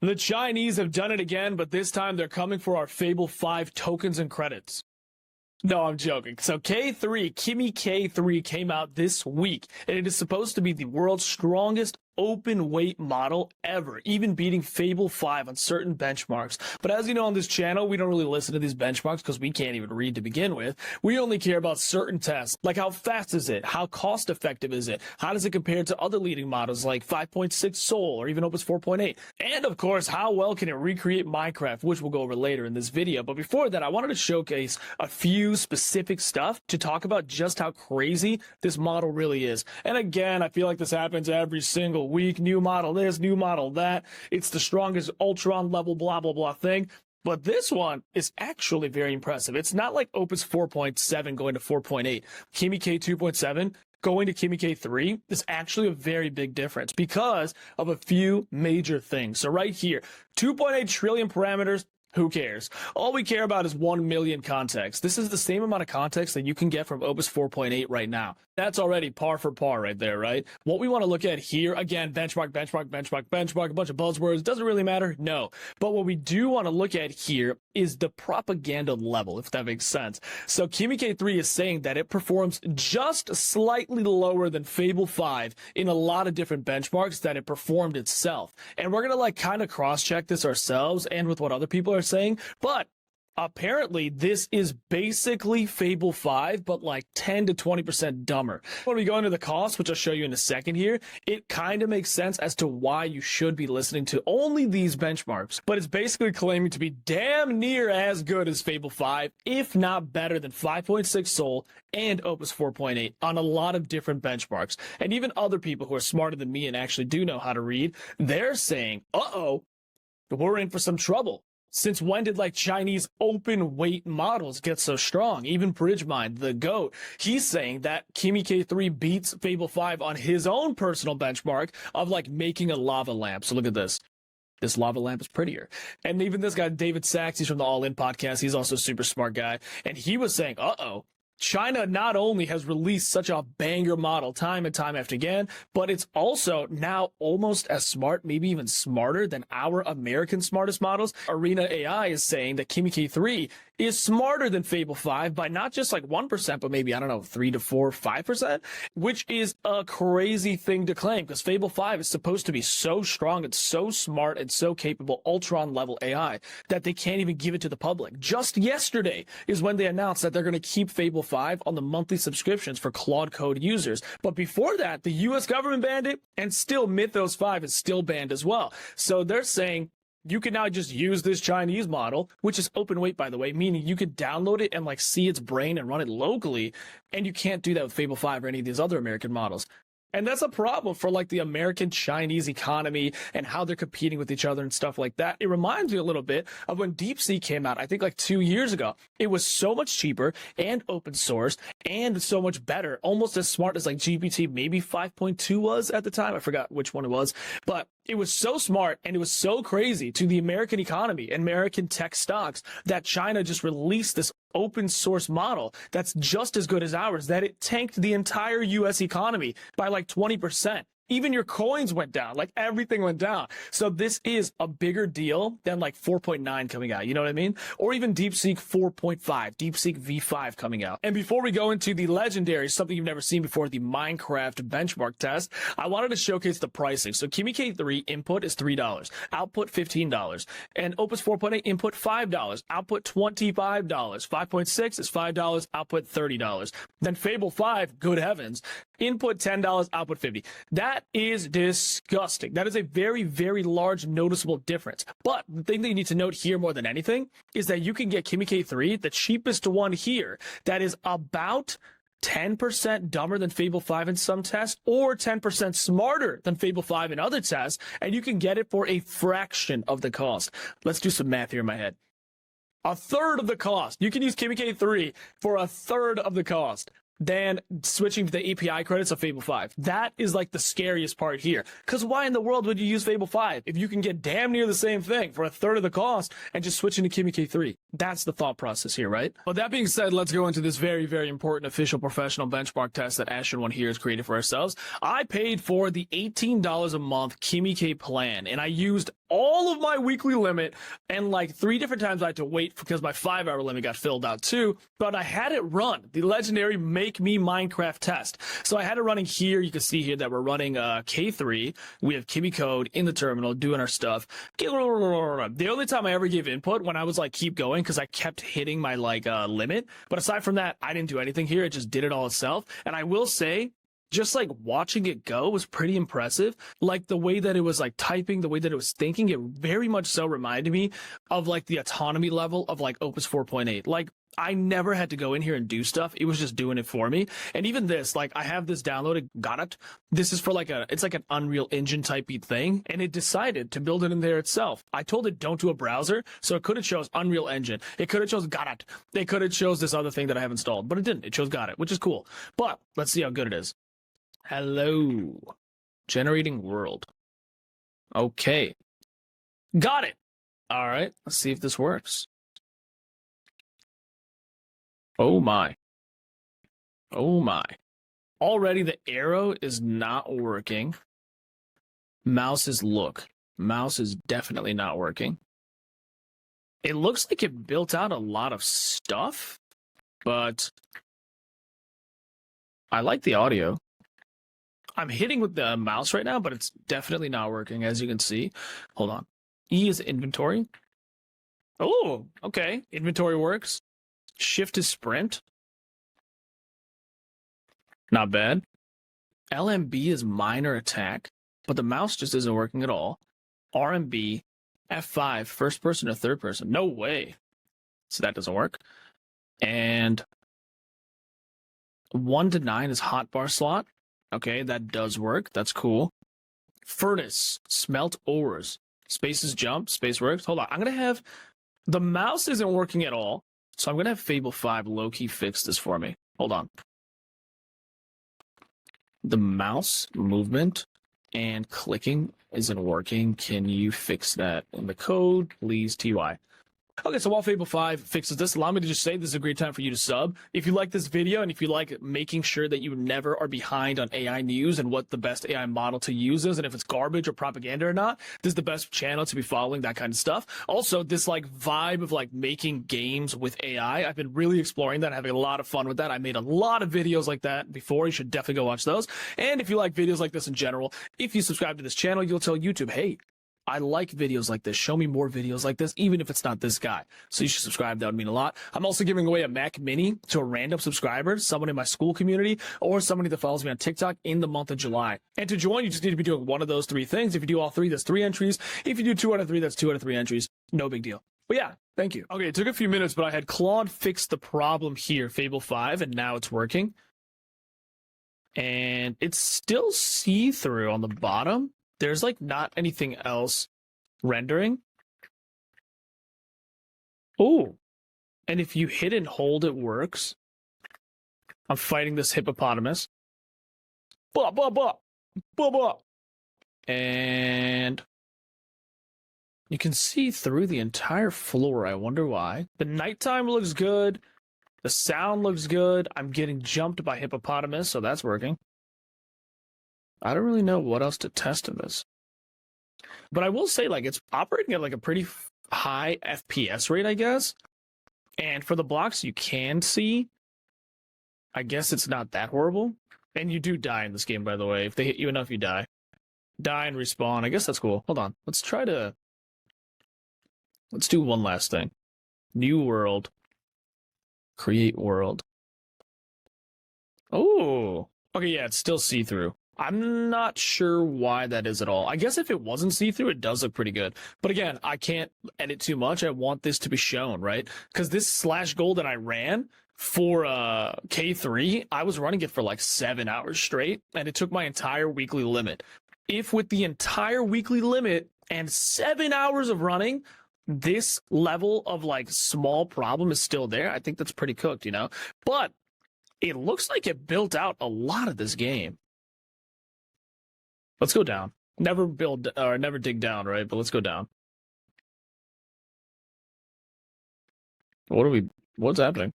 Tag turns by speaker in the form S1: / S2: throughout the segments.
S1: The Chinese have done it again, but this time they're coming for our Fable 5 tokens and credits. No, I'm joking. So K3, Kimi K3 came out this week, and it is supposed to be the world's strongest open weight model ever, even beating Fable 5 on certain benchmarks. But as you know on this channel, we don't really listen to these benchmarks because we can't even read to begin with. We only care about certain tests, like how fast is it, how cost effective is it, how does it compare to other leading models like 5.6 Sol or even Opus 4.8, and of course, how well can it recreate Minecraft, which we'll go over later in this video. But before that, I wanted to showcase a few specific stuff to talk about just how crazy this model really is. And again, I feel like this happens every single week. New model this, new model that. It's the strongest Ultron level blah blah blah thing. But this one is actually very impressive. It's not like Opus 4.7 going to 4.8. Kimi K 2.7 going to Kimi K3 is actually a very big difference because of a few major things. So right here, 2.8 trillion parameters. Who cares? All we care about is 1 million context. This is the same amount of context that you can get from Opus 4.8 right now. That's already par for par right there, right? What we want to look at here, again, benchmark, a bunch of buzzwords. Doesn't really matter? No. But what we do want to look at here is the propaganda level, if that makes sense. So Kimi K3 is saying that it performs just slightly lower than Fable 5 in a lot of different benchmarks that it performed itself. And we're going to kind of cross-check this ourselves and with what other people are saying, but apparently this is basically Fable 5, but like 10 to 20% dumber. When we go into the cost, which I'll show you in a second here, it kind of makes sense as to why you should be listening to only these benchmarks, but it's basically claiming to be damn near as good as Fable 5, if not better than 5.6 Sol and Opus 4.8 on a lot of different benchmarks. And even other people who are smarter than me and actually do know how to read, they're saying, uh-oh, we're in for some trouble. Since when did Chinese open weight models get so strong? Even Bridgemind, the GOAT, he's saying that Kimi K3 beats Fable 5 on his own personal benchmark of making a lava lamp. So look at this. This lava lamp is prettier. And even this guy, David Sachs, he's from the All In podcast. He's also a super smart guy. And he was saying, uh-oh, China not only has released such a banger model time and time after again, but it's also now almost as smart, maybe even smarter than our American smartest models. Arena AI is saying that Kimi K3 is smarter than Fable 5 by not just 1%, but maybe, I don't know, 3 to 4, 5%, which is a crazy thing to claim because Fable 5 is supposed to be so strong and so smart and so capable, Ultron level AI, that they can't even give it to the public. Just yesterday is when they announced that they're going to keep Fable 5 on the monthly subscriptions for Claude Code users. But before that, the US government banned it, and still Mythos 5 is still banned as well. So they're saying you can now just use this Chinese model, which is open weight, by the way, meaning you could download it and see its brain and run it locally, and you can't do that with Fable 5 or any of these other American models. And that's a problem for the American Chinese economy and how they're competing with each other and stuff like that. It reminds me a little bit of when DeepSeek came out, I think 2 years ago. It was so much cheaper and open source and so much better, almost as smart as GPT maybe 5.2 was at the time. I forgot which one it was, but it was so smart and it was so crazy to the American economy and American tech stocks that China just released this open source model that's just as good as ours, that it tanked the entire US economy by 20%. Even your coins went down, everything went down. So this is a bigger deal than 4.9 coming out, you know what I mean? Or even DeepSeek 4.5, DeepSeek V5 coming out. And before we go into the legendary, something you've never seen before, the Minecraft benchmark test, I wanted to showcase the pricing. So Kimi K3 input is $3, output $15, and Opus 4.8 input $5, output $25, 5.6 is $5, output $30. Then Fable 5, good heavens, input $10, output $50. That is disgusting. That is a very, very large noticeable difference. But the thing that you need to note here more than anything is that you can get Kimi K3, the cheapest one here, that is about 10% dumber than Fable 5 in some tests, or 10% smarter than Fable 5 in other tests, and you can get it for a fraction of the cost. Let's do some math here in my head. A third of the cost. You can use Kimi K3 for a third of the cost than switching to the API credits of Fable 5. That is the scariest part here. Because why in the world would you use Fable 5 if you can get damn near the same thing for a third of the cost and just switching to Kimi K3? That's the thought process here, right? But that being said, let's go into this very, very important official professional benchmark test that Ashen One here has created for ourselves. I paid for the $18 a month Kimi K plan, and I used all of my weekly limit, and like 3 different times I had to wait because my 5-hour limit got filled out too, but I had it run the legendary Make Me Minecraft test. So I had it running here. You can see here that we're running K3. We have Kimi code in the terminal doing our stuff. The only time I ever gave input when I was like, keep going, because I kept hitting my like limit. But aside from that, I didn't do anything here. It just did it all itself. And I will say, just like watching it go was pretty impressive. Like the way that it was like typing, the way that it was thinking, it very much so reminded me of like the autonomy level of like Opus 4.8. Like I never had to go in here and do stuff. It was just doing it for me. And even this, like I have this downloaded, got it. This is for like it's like an Unreal Engine type thing. And it decided to build it in there itself. I told it don't do a browser. So it could have chose Unreal Engine. It could have chose got it. It could have chose this other thing that I have installed, but it didn't. It chose got it, which is cool. But let's see how good it is. Hello. Generating world. Okay. Got it. All right. Let's see if this works. Oh my. Oh my. Already the arrow is not working. Mouse is definitely not working. It looks like it built out a lot of stuff, but I like the audio. I'm hitting with the mouse right now, but it's definitely not working, as you can see. Hold on. E is inventory. Oh, okay. Inventory works. Shift is sprint. Not bad. LMB is minor attack, but the mouse just isn't working at all. RMB, F5, first person or third person. No way. So that doesn't work. And 1 to 9 is hotbar slot. Okay, that does work. That's cool. Furnace, smelt ores. Space is jump, space works. Hold on. I'm going to have... The mouse isn't working at all, so I'm going to have Fable 5 low-key fix this for me. Hold on. The mouse movement and clicking isn't working. Can you fix that in the code, please, TY? Okay, so while Fable 5 fixes this, allow me to just say this is a great time for you to sub. If you like this video and if you like making sure that you never are behind on AI news and what the best AI model to use is and if it's garbage or propaganda or not, this is the best channel to be following, that kind of stuff. Also, this like vibe of like making games with AI, I've been really exploring that, having a lot of fun with that. I made a lot of videos like that before. You should definitely go watch those. And if you like videos like this in general, if you subscribe to this channel, you'll tell YouTube, hey, I like videos like this. Show me more videos like this, even if it's not this guy. So you should subscribe. That would mean a lot. I'm also giving away a Mac Mini to a random subscriber, someone in my school community, or somebody that follows me on TikTok in the month of July. And to join, you just need to be doing one of those 3 things. If you do all 3, that's 3 entries. If you do 2 out of 3, that's 2 out of 3 entries. No big deal. But yeah, thank you. Okay, it took a few minutes, but I had Claude fix the problem here, Fable 5, and now it's working. And it's still see-through on the bottom. There's like not anything else rendering. Oh, and if you hit and hold, it works. I'm fighting this hippopotamus. Blah, blah, blah. Blah, blah. And you can see through the entire floor. I wonder why. The nighttime looks good. The sound looks good. I'm getting jumped by hippopotamus, so that's working. I don't really know what else to test in this. But I will say, like, it's operating at, like, a pretty high FPS rate, I guess. And for the blocks you can see, I guess it's not that horrible. And you do die in this game, by the way. If they hit you enough, you die. Die and respawn. I guess that's cool. Hold on. Let's do one last thing. New world. Create world. Oh. Okay, yeah, it's still see-through. I'm not sure why that is at all. I guess if it wasn't see-through, it does look pretty good. But again, I can't edit too much. I want this to be shown, right? Because this slash goal that I ran for K3, I was running it for like 7 hours straight, and it took my entire weekly limit. If with the entire weekly limit and 7 hours of running, this level of like small problem is still there, I think that's pretty cooked, you know? But it looks like it built out a lot of this game. Let's go down. Never build or never dig down, right? But let's go down. What's happening?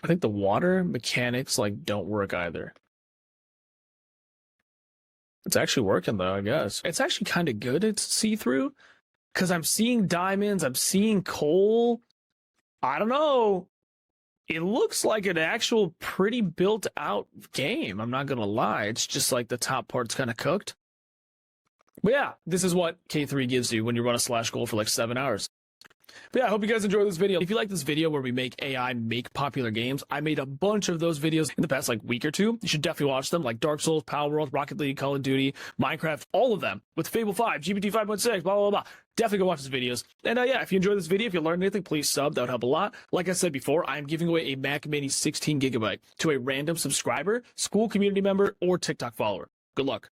S1: I think the water mechanics like don't work either. It's actually working though, I guess. It's actually kind of good at see-through because I'm seeing diamonds, I'm seeing coal. I don't know. It looks like an actual pretty built out game. I'm not gonna lie. It's just like the top part's kind of cooked. But yeah, this is what K3 gives you when you run a slash goal for like 7 hours. But yeah, I hope you guys enjoyed this video. If you like this video where we make AI make popular games, I made a bunch of those videos in the past like week or two. You should definitely watch them, like Dark Souls, Power World, Rocket League, Call of Duty, Minecraft, all of them with Fable 5, GPT 5.6, blah, blah, blah. Definitely go watch these videos. And yeah, if you enjoyed this video, if you learned anything, please sub. That would help a lot. Like I said before, I'm giving away a Mac Mini 16 gigabyte to a random subscriber, school community member, or TikTok follower. Good luck.